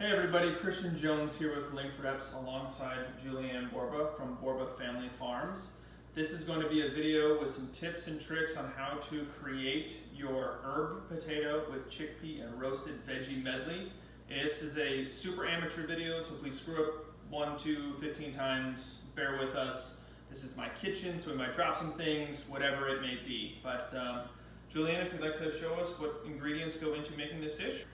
Hey everybody, Christian Jones here with Linked Reps alongside Julianne Borba from Borba Family Farms. This is going to be a video with some tips and tricks on how to create your herb potato with chickpea and roasted veggie medley. This is a super amateur video, so if we screw up 1, 2, 15 times, bear with us. This is my kitchen, so we might drop some things, whatever it may be. But Julianne, if you'd like to show us what ingredients go into making this dish.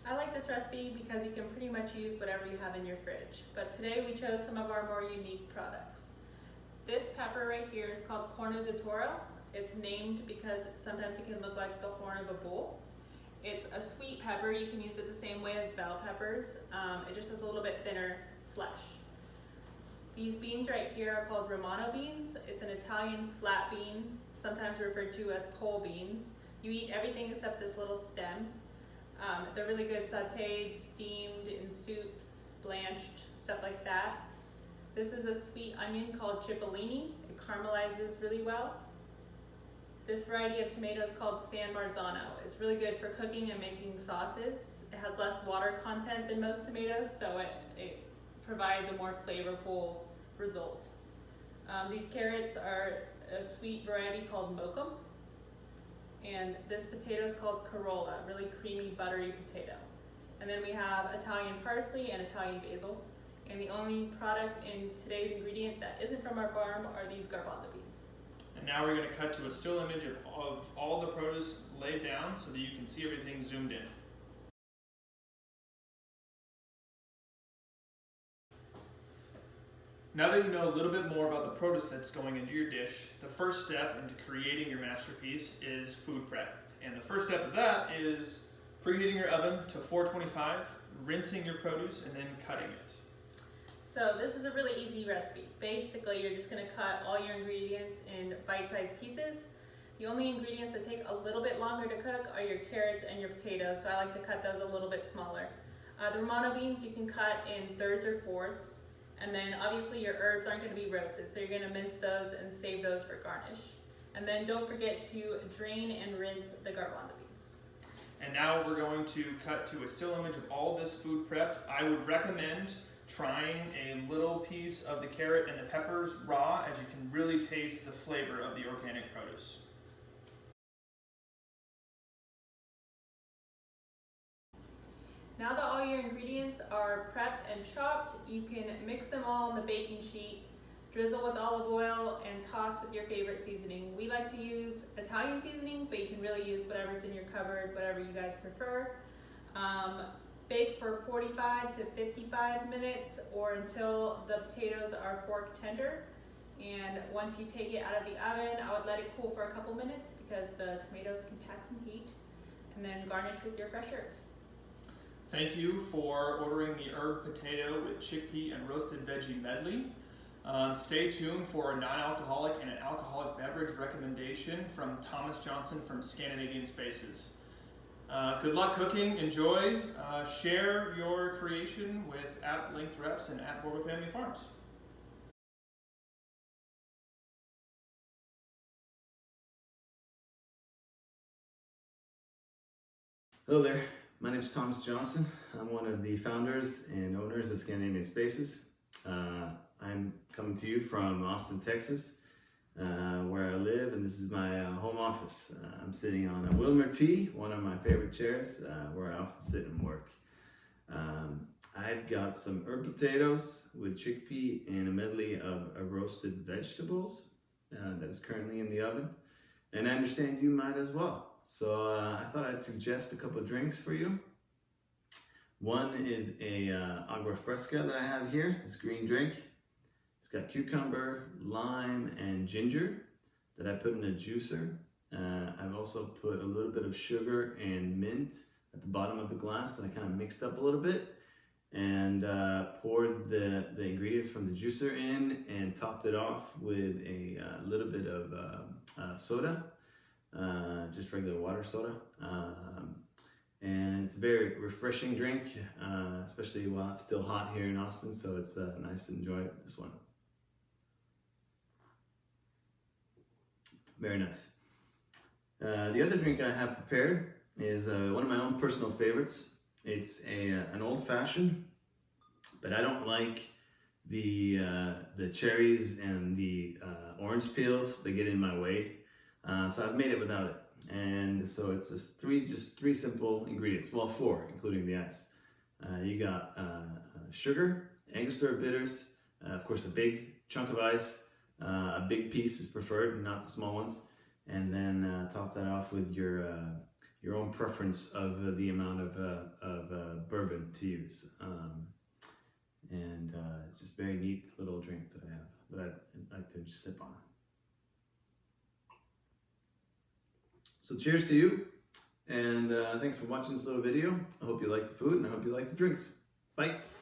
I like this recipe because you can pretty much use whatever you have in your fridge. But today we chose some of our more unique products. This pepper right here is called Corno de Toro. It's named because sometimes it can look like the horn of a bull. It's a sweet pepper. You can use it the same way as bell peppers. It just has a little bit thinner flesh. These beans right here are called Romano beans. It's an Italian flat bean, sometimes referred to as pole beans. You eat everything except this little stem. They're really good sauteed, steamed, in soups, blanched, stuff like that. This is a sweet onion called cipollini. It caramelizes really well. This variety of tomato is called San Marzano. It's really good for cooking and making sauces. It has less water content than most tomatoes, so it provides a more flavorful result. These carrots are a sweet variety called mokum. And this potato is called Corolla, really creamy, buttery potato. And then we have Italian parsley and Italian basil. And the only product in today's ingredient that isn't from our farm are these garbanzo beans. And now we're going to cut to a still image of all the produce laid down so that you can see everything zoomed in. Now that you know a little bit more about the produce that's going into your dish, the first step into creating your masterpiece is food prep. And the first step of that is preheating your oven to 425, rinsing your produce, and then cutting it. So this is a really easy recipe. Basically, you're just gonna cut all your ingredients in bite-sized pieces. The only ingredients that take a little bit longer to cook are your carrots and your potatoes, so I like to cut those a little bit smaller. The Romano beans you can cut in thirds or fourths. And then obviously your herbs aren't going to be roasted, so you're going to mince those and save those for garnish. And then don't forget to drain and rinse the garbanzo beans. And now we're going to cut to a still image of all this food prepped. I would recommend trying a little piece of the carrot and the peppers raw, as you can really taste the flavor of the organic produce. Now that all your ingredients are prepped and chopped, you can mix them all on the baking sheet, drizzle with olive oil, and toss with your favorite seasoning. We like to use Italian seasoning, but you can really use whatever's in your cupboard, whatever you guys prefer. Bake for 45 to 55 minutes or until the potatoes are fork tender. And once you take it out of the oven, I would let it cool for a couple minutes because the tomatoes can pack some heat, and then garnish with your fresh herbs. Thank you for ordering the herb potato with chickpea and roasted veggie medley. Stay tuned for a non-alcoholic and an alcoholic beverage recommendation from Thomas Johnson from Scandinavian Spaces. Good luck cooking, enjoy, share your creation with @LinkedReps and @Borba Family Farms. Hello there, my name is Thomas Johnson. I'm one of the founders and owners of Scandinavian Spaces. I'm coming to you from Austin, Texas, where I live, and this is my home office. I'm sitting on a Wilmer T, one of my favorite chairs, where I often sit and work. I've got some herb potatoes with chickpea and a medley of roasted vegetables that is currently in the oven, and I understand you might as well. So I thought I'd suggest a couple of drinks for you. One is a agua fresca that I have here, this green drink. It's got cucumber, lime, and ginger that I put in a juicer. I've also put a little bit of sugar and mint at the bottom of the glass that I kind of mixed up a little bit, and poured the ingredients from the juicer in and topped it off with a little bit of soda. Just regular water soda, and it's a very refreshing drink, especially while it's still hot here in Austin, so it's nice to enjoy this one. Very nice. The other drink I have prepared is one of my own personal favorites. It's an old fashioned, but I don't like the cherries and the orange peels. They get in my way, so I've made it without it. And so it's just three simple ingredients. Well, four, including the ice. You got sugar, Angostura bitters, of course a big chunk of ice. A big piece is preferred, not the small ones. And then top that off with your own preference of the amount of bourbon to use. And it's just a very neat little drink that I have, that I like to just sip on. So cheers to you, and thanks for watching this little video. I hope you like the food, and I hope you like the drinks. Bye.